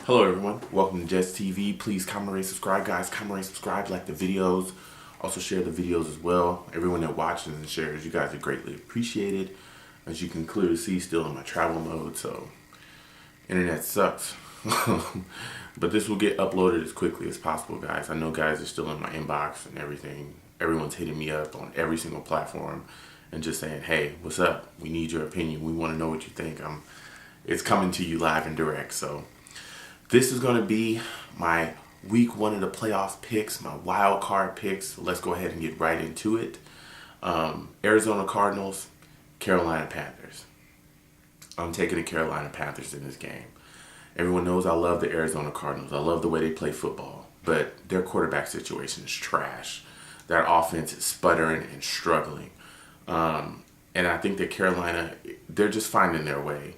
Hello everyone, welcome to Jets TV. Please comment, rate, subscribe, guys. Comment, rate, subscribe, like the videos. Also share the videos as well. Everyone that watches and shares, you guys are greatly appreciated. As you can clearly see, still in my travel mode, so internet sucks. But this will get uploaded as quickly as possible, guys. I know guys are still in my inbox and everything. Everyone's hitting me up on every single platform and just saying, hey, what's up? We need your opinion. We want to know what you think. It's coming to you live and direct, so this is going to be my week one of the playoff picks, my wild card picks. So let's go ahead and get right into it. Arizona Cardinals, Carolina Panthers. I'm taking the Carolina Panthers in this game. Everyone knows I love the Arizona Cardinals. I love the way they play football, but their quarterback situation is trash. That offense is sputtering and struggling. And I think that Carolina, they're just finding their way.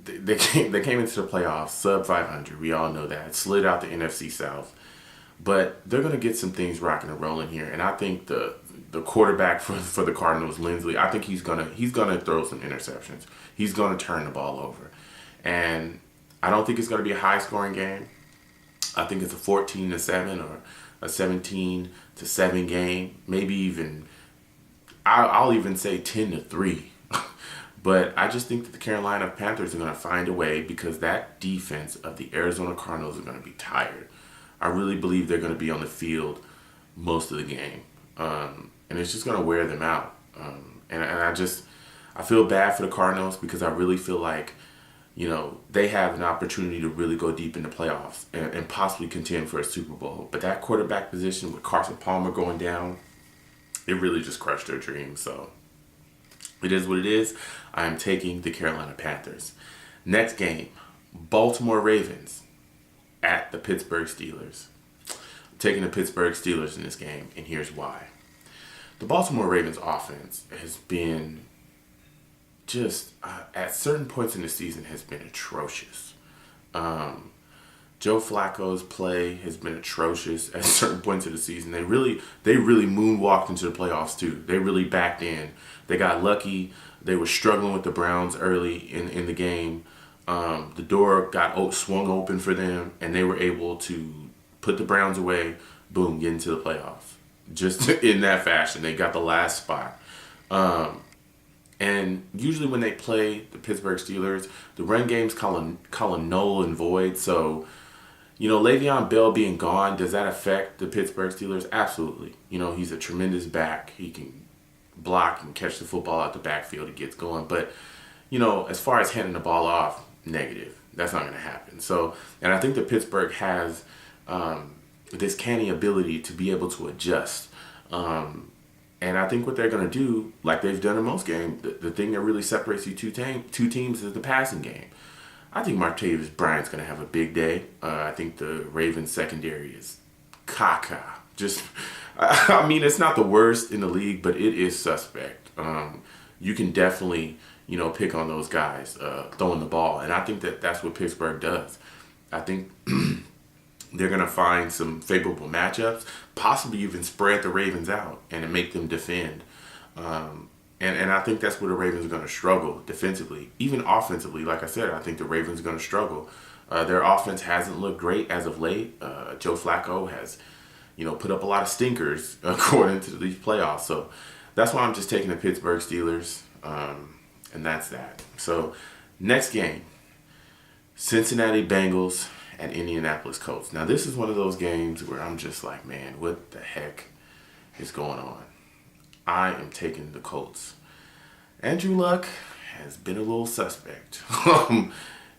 They came into the playoffs sub 500. We all know that. Slid out the NFC South, but they're going to get some things rocking and rolling here. And I think the quarterback for the Cardinals, Lindsley, I think he's gonna throw some interceptions. He's gonna turn the ball over, and I don't think it's going to be a high scoring game. I think it's a 14-7 or a 17-7 game. Maybe even I'll even say 10-3. But I just think that the Carolina Panthers are going to find a way because that defense of the Arizona Cardinals are going to be tired. I really believe they're going to be on the field most of the game. And it's just going to wear them out. And I feel bad for the Cardinals because I really feel like, they have an opportunity to really go deep in the playoffs and possibly contend for a Super Bowl. But that quarterback position with Carson Palmer going down, it really just crushed their dreams. So it is what it is. I am taking the Carolina Panthers. Next game, Baltimore Ravens at the Pittsburgh Steelers. I'm taking the Pittsburgh Steelers in this game, and here's why. The Baltimore Ravens offense has been just, at certain points in the season, has been atrocious. Joe Flacco's play has been atrocious at certain points of the season. They really moonwalked into the playoffs too. They really backed in. They got lucky. They were struggling with the Browns early in the game. The door got swung open for them, and they were able to put the Browns away. Boom, get into the playoffs. Just in that fashion, they got the last spot. And usually when they play the Pittsburgh Steelers, the run game's call a null and void. So, Le'Veon Bell being gone, does that affect the Pittsburgh Steelers? Absolutely. He's a tremendous back. He can block and catch the football out the backfield. He gets going. But, as far as handing the ball off, negative. That's not going to happen. So, and I think that Pittsburgh has this canny ability to be able to adjust. And I think what they're going to do, like they've done in most games, the thing that really separates you two teams is the passing game. I think Martavis Bryant's going to have a big day. I think the Ravens secondary is caca. It's not the worst in the league, but it is suspect. You can definitely, pick on those guys throwing the ball. And I think that that's what Pittsburgh does. I think they're going to find some favorable matchups, possibly even spread the Ravens out and make them defend. And I think that's where the Ravens are going to struggle defensively. Even offensively, like I said, I think the Ravens are going to struggle. Their offense hasn't looked great as of late. Joe Flacco has, put up a lot of stinkers according to these playoffs. So that's why I'm just taking the Pittsburgh Steelers, and that's that. So next game, Cincinnati Bengals at Indianapolis Colts. Now this is one of those games where I'm just like, man, what the heck is going on? I am taking the Colts. Andrew Luck has been a little suspect.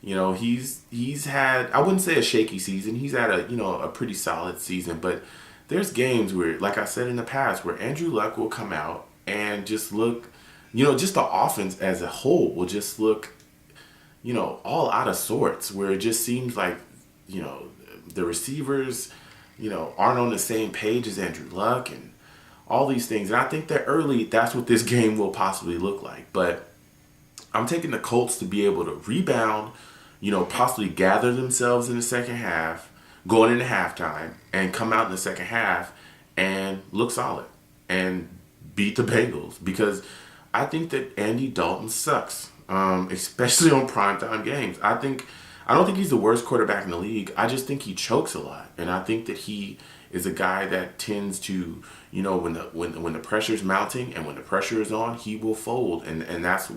He's had, I wouldn't say a shaky season. He's had a pretty solid season, but there's games where, like I said in the past, where Andrew Luck will come out and just look, just the offense as a whole will just look, all out of sorts, where it just seems like, the receivers, aren't on the same page as Andrew Luck and all these things. And I think that early, that's what this game will possibly look like. But I'm taking the Colts to be able to rebound, possibly gather themselves in the second half, going into halftime, and come out in the second half and look solid and beat the Bengals. Because I think that Andy Dalton sucks, especially on primetime games. I think I don't think he's the worst quarterback in the league. I just think he chokes a lot, and I think that he is a guy that tends to, when the pressure's mounting and when the pressure is on, he will fold, and that's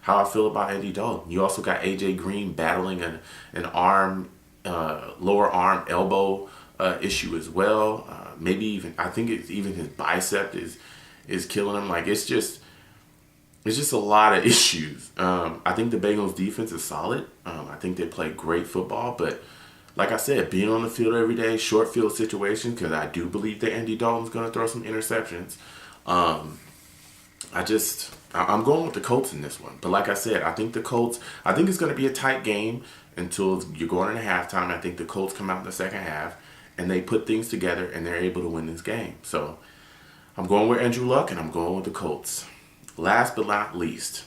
how I feel about Andy Dalton. You also got AJ Green battling an arm, lower arm elbow issue as well. Maybe even I think it's even his bicep is killing him. Like it's just a lot of issues. I think the Bengals defense is solid. I think they play great football, but like I said, being on the field every day, short field situations, because I do believe that Andy Dalton's going to throw some interceptions. I'm going with the Colts in this one. But like I said, I think it's going to be a tight game until you're going into halftime. I think the Colts come out in the second half and they put things together and they're able to win this game. So I'm going with Andrew Luck and I'm going with the Colts. Last but not least,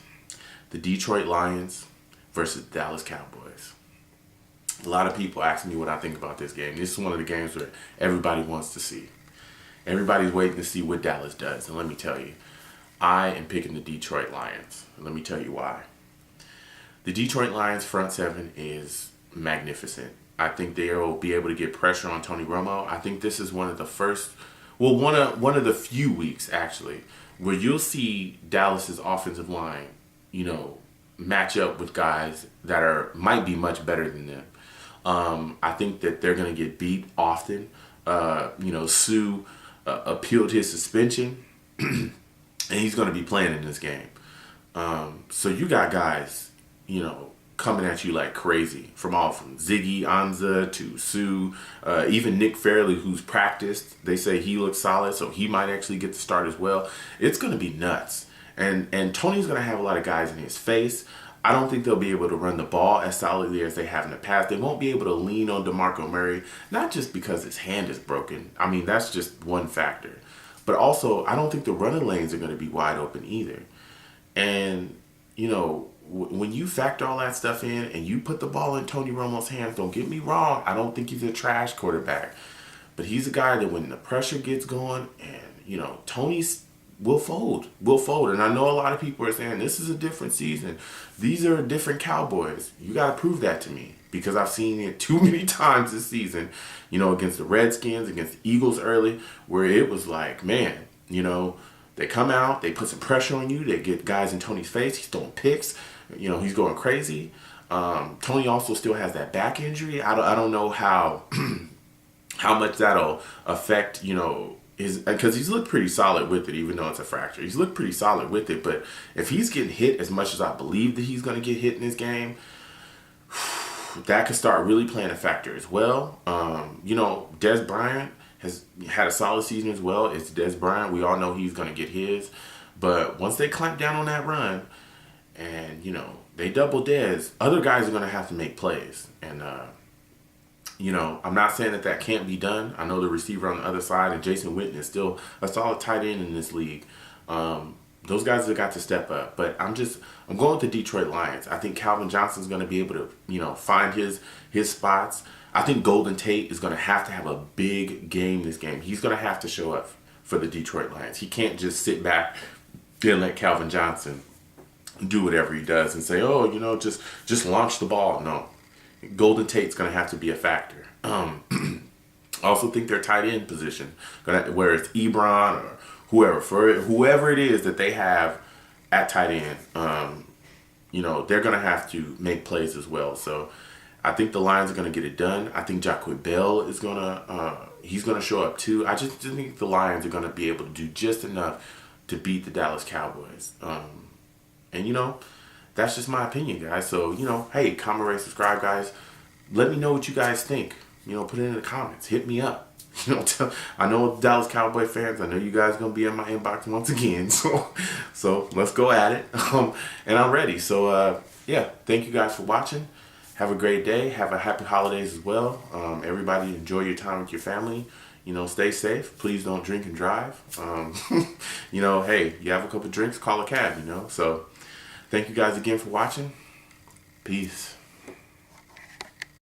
the Detroit Lions versus the Dallas Cowboys. A lot of people ask me what I think about this game. This is one of the games where everybody wants to see. Everybody's waiting to see what Dallas does. And let me tell you, I am picking the Detroit Lions. And let me tell you why. The Detroit Lions front seven is magnificent. I think they will be able to get pressure on Tony Romo. I think this is one of the few weeks, actually, where you'll see Dallas's offensive line, match up with guys that might be much better than them. I think that they're going to get beat often. Sue appealed his suspension, and he's going to be playing in this game. So you got guys, coming at you like crazy from Ziggy Ansah to Sue, even Nick Fairley, who's practiced. They say he looks solid, so he might actually get the start as well. It's going to be nuts. And Tony's going to have a lot of guys in his face. I don't think they'll be able to run the ball as solidly as they have in the past. They won't be able to lean on DeMarco Murray, not just because his hand is broken. I mean, that's just one factor. But also, I don't think the running lanes are going to be wide open either. And, when you factor all that stuff in and you put the ball in Tony Romo's hands, don't get me wrong, I don't think he's a trash quarterback. But he's a guy that when the pressure gets going and, Tony's will fold. And I know a lot of people are saying this is a different season. These are different Cowboys. You got to prove that to me because I've seen it too many times this season, against the Redskins, against the Eagles early, where it was like, man, they come out, they put some pressure on you, they get guys in Tony's face, he's throwing picks, he's going crazy. Tony also still has that back injury. I don't know how how much that'll affect, because he's looked pretty solid with it, even though it's a fracture. He's looked pretty solid with it, but if he's getting hit as much as I believe that he's going to get hit in this game, that could start really playing a factor as well. Des Bryant has had a solid season as well. It's Des Bryant. We all know he's going to get his. But once they clamp down on that run and, they double Des, other guys are going to have to make plays. And, I'm not saying that can't be done. I know the receiver on the other side and Jason Witten is still a solid tight end in this league. Those guys have got to step up. But I'm going with the Detroit Lions. I think Calvin Johnson's going to be able to, find his spots. I think Golden Tate is going to have a big game this game. He's going to have to show up for the Detroit Lions. He can't just sit back and let Calvin Johnson do whatever he does and say, just launch the ball. No. Golden Tate's going to have to be a factor. I also think their tight end position, where it's Ebron or whoever it is that they have at tight end, they're going to have to make plays as well. So I think the Lions are going to get it done. I think Jaquez Bell is he's going to show up too. I just think the Lions are going to be able to do just enough to beat the Dallas Cowboys. That's just my opinion, guys. So, hey, comment, rate, subscribe, guys. Let me know what you guys think. Put it in the comments. Hit me up. I know Dallas Cowboy fans, I know you guys are going to be in my inbox once again. So let's go at it. And I'm ready. So, thank you guys for watching. Have a great day. Have a happy holidays as well. Everybody enjoy your time with your family. Stay safe. Please don't drink and drive. Hey, you have a couple drinks, call a cab, So thank you guys again for watching. Peace.